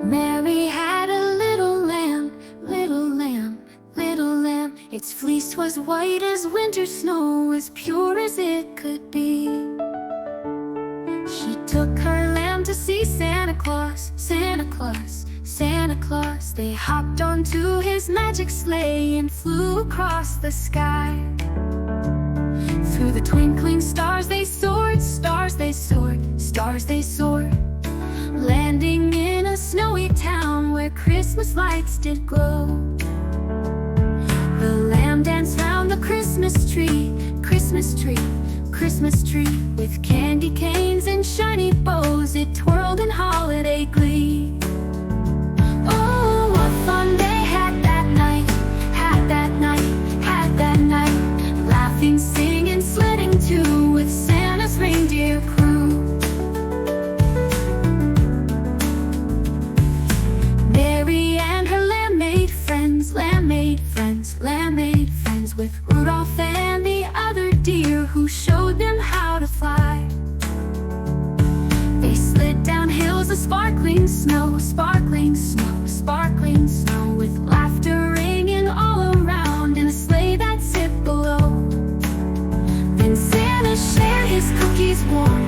Mary had a little lamb, little lamb, little lamb. Its fleece was white as winter snow, as pure as it could be. She took her lamb to see Santa Claus, Santa Claus, Santa Claus. They hopped onto his magic sleigh and flew across the sky. Through the twinkling stars they soared, stars they soared, stars they soared, landing in a snowy town where Christmas lights did glow. The lamb danced round the Christmas tree, Christmas tree, Christmas tree. With candy canes and shiny bows, it twirled in holiday glee. Oh, what fun they had that night, had that night, had that night, laughing, singing, sledding too, with Santa's reindeer crew. Mary and her lamb made friends, lamb made friends, lamb made friends with Rudolph and the other deer who showed them how to fly. They slid down hills of sparkling snow, sparkling snow, sparkling snow, with laughter ringing all around in a sleigh that sit below. Then Santa shared his cookies warm,